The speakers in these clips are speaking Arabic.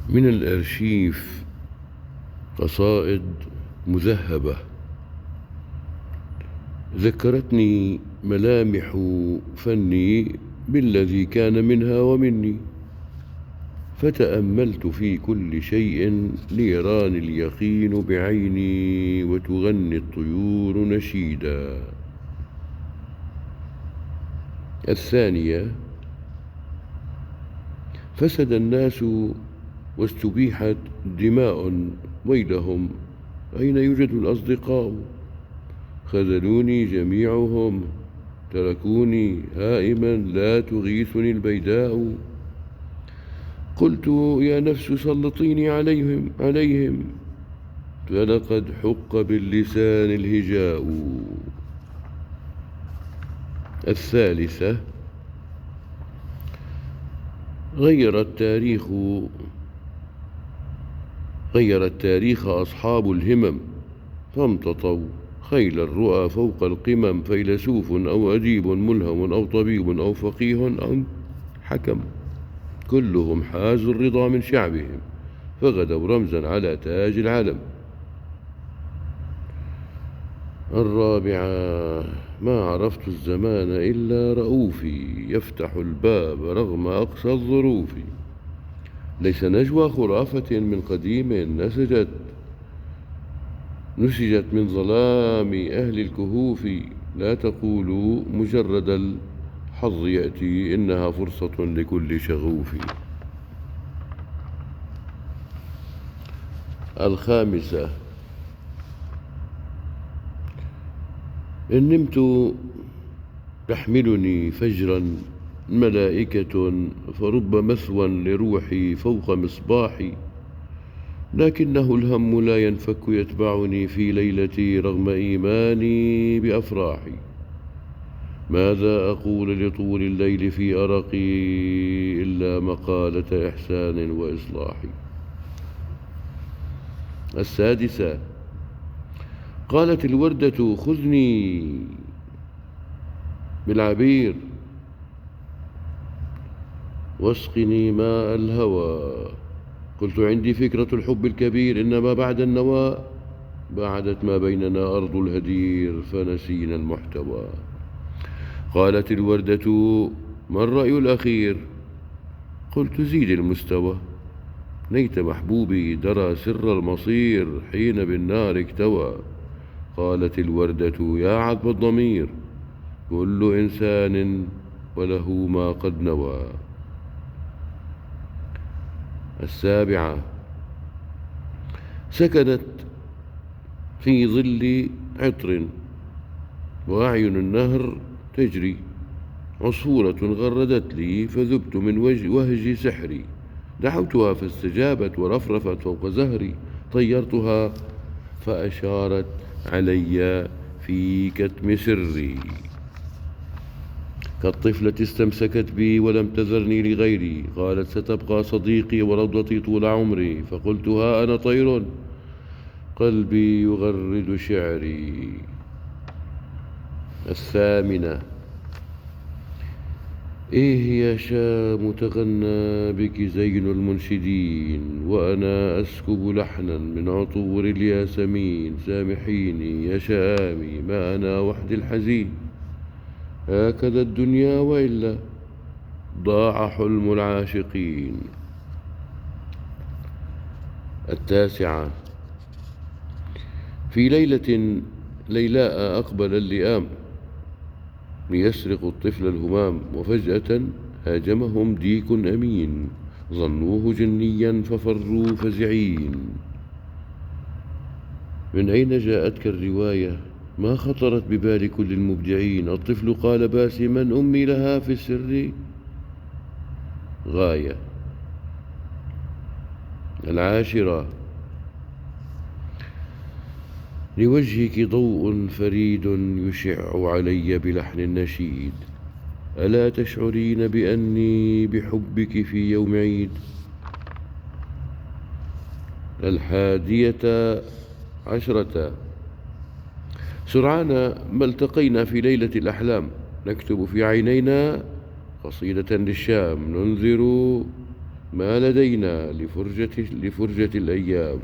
من الأرشيف قصائد مذهبة ذكرتني ملامح فني بالذي كان منها ومني، فتأملت في كل شيء ليراني اليقين بعيني وتغني الطيور نشيدا. الثانية: فسد الناس واستبيحت دماء، ويلهم أين يوجد الأصدقاء؟ خذلوني جميعهم، تركوني هائما لا تغيثني البيداء. قلت يا نفس سلطيني عليهم فلقد حق باللسان الهجاء. الثالثة: غير التاريخ أصحاب الهمم، فامتطوا خيل الرؤى فوق القمم، فيلسوف أو أديب ملهم أو طبيب أو فقيه أو حكم، كلهم حازوا الرضا من شعبهم، فغدوا رمزا على تاج العلم. الرابعة: ما عرفت الزمان إلا رؤوفي، يفتح الباب رغم أقصى الظروف، ليس نجوى خرافة من قديم نسجت من ظلام أهل الكهوف، لا تقولوا مجرد الحظ يأتي، إنها فرصة لكل شغوف. الخامسة: إن نمت تحملني فجرا ملائكة، فرب مثوى لروحي فوق مصباحي، لكنه الهم لا ينفك يتبعني في ليلتي رغم إيماني بأفراحي. ماذا أقول لطول الليل في أرقي إلا مقالة إحسان وإصلاح. السادسة: قالت الوردة خذني بالعبير واسقني ماء الهوى، قلت عندي فكرة الحب الكبير، إنما بعد النوى بعدت ما بيننا أرض الهدير فنسينا المحتوى. قالت الوردة ما الرأي الأخير؟ قلت زيد المستوى، ليت محبوبي درى سر المصير حين بالنار اكتوى. قالت الوردة يا عذب الضمير، كل إنسان وله ما قد نوى. السابعة: سكنت في ظل عطر وأعين النهر تجري، عصفورة غردت لي فذبت من وهج سحري، دعوتها فاستجابت ورفرفت فوق زهري، طيرتها فأشارت علي في كتم سري، كالطفلة استمسكت بي ولم تذرني لغيري، قالت ستبقى صديقي وروضتي طول عمري، فقلت ها أنا طير قلبي يغرد شعري. الثامنة: إيه يا شام تغنى بك زين المنشدين، وأنا أسكب لحنا من عطور الياسمين، سامحيني يا شامي ما أنا وحدي الحزين، هكذا الدنيا وإلا ضاع حلم العاشقين. التاسعة: في ليلة ليلاء أقبل اللئام ليسرقوا الطفل الهمام، وفجأة هاجمهم ديك أمين، ظنوه جنيا ففروا فزعين. من أين جاءتك الرواية؟ ما خطرت ببال كل المبدعين؟ الطفل قال باسما أمي لها في السر غاية. العاشرة: لوجهك ضوء فريد يشع علي بلحن النشيد، ألا تشعرين بأني بحبك في يوم عيد. الحادية عشرة: سرعان ما التقينا في ليلة الأحلام، نكتب في عينينا قصيدة للشام، ننذر ما لدينا لفرجة الأيام.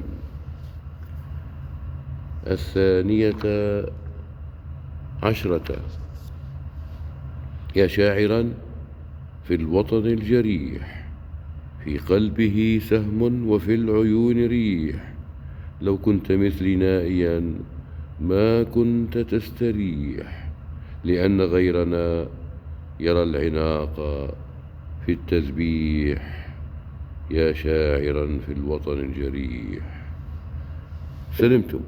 12. يا شاعرا في الوطن الجريح، في قلبه سهم وفي العيون ريح، لو كنت مثلي نائيا ما كنت تستريح، لأن غيرنا يرى العناق في التسبيح. يا شاعرا في الوطن الجريح. سلمتم.